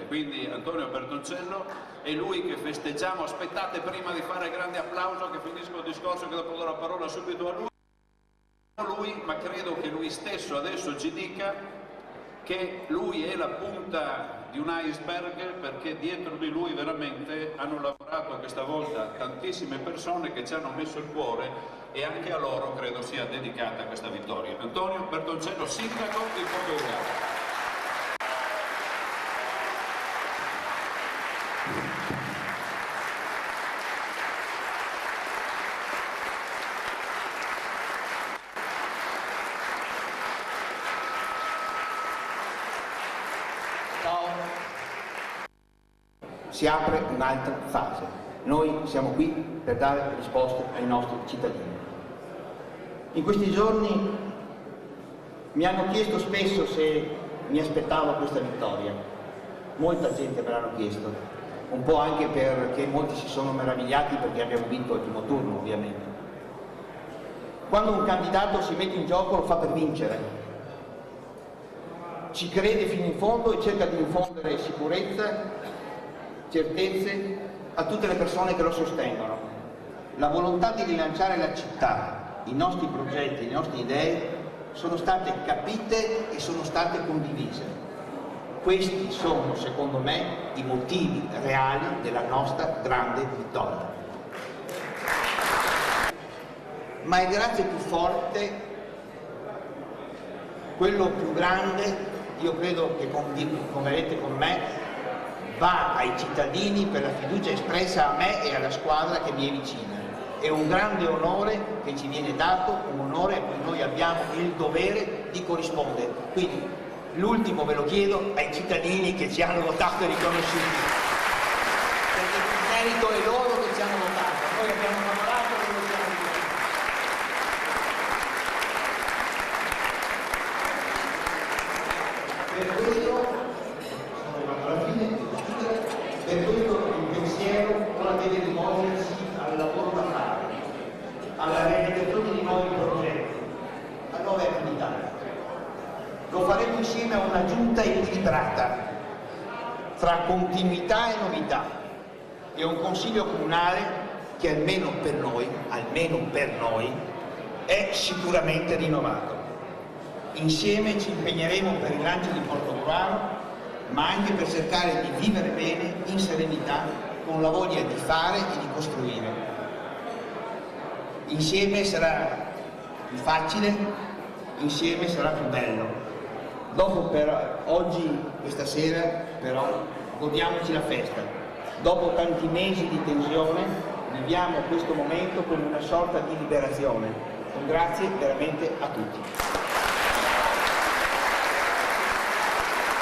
Quindi Antonio Bertoncello è lui che festeggiamo. Aspettate, prima di fare grande applauso, che finisco il discorso, che dopo do la parola subito a lui, ma credo che lui stesso adesso ci dica che lui è la punta di un iceberg, perché dietro di lui veramente hanno lavorato questa volta tantissime persone che ci hanno messo il cuore, e anche a loro credo sia dedicata questa vittoria. Antonio Bertoncello, sindaco di Porto Vergata. Si apre un'altra fase. Noi siamo qui per dare risposte ai nostri cittadini. In questi giorni mi hanno chiesto spesso se mi aspettavo questa vittoria. Molta gente me l'hanno chiesto, un po' anche perché molti si sono meravigliati perché abbiamo vinto il primo turno, ovviamente. Quando un candidato si mette in gioco lo fa per vincere. Ci crede fino in fondo e cerca di infondere sicurezza, certezze a tutte le persone che lo sostengono. La volontà di rilanciare la città, i nostri progetti, le nostre idee sono state capite e sono state condivise. Questi sono, secondo me, i motivi reali della nostra grande vittoria. Ma il grazie più forte, quello più grande, io credo che converrete con me, va ai cittadini per la fiducia espressa a me e alla squadra che mi è vicina. È un grande onore che ci viene dato, un onore a cui noi abbiamo il dovere di corrispondere. Quindi l'ultimo ve lo chiedo ai cittadini che ci hanno votato e riconosciuti, perché il merito è loro che ci hanno votato, noi abbiamo lavorato e lo siamo riconosciuti. Per questo Per questo il pensiero ora deve rivolgersi al lavoro da fare, alla realizzazione di nuovi progetti, a nuove attività. Lo faremo insieme a una giunta equilibrata tra continuità e novità, e un consiglio comunale che almeno per noi, è sicuramente rinnovato. Insieme ci impegneremo per il rilancio di Portogruaro, ma anche per cercare di vivere bene, in serenità, con la voglia di fare e di costruire. Insieme sarà più facile, insieme sarà più bello. Dopo per oggi, questa sera, però, godiamoci la festa. Dopo tanti mesi di tensione, viviamo questo momento come una sorta di liberazione. Un grazie veramente a tutti.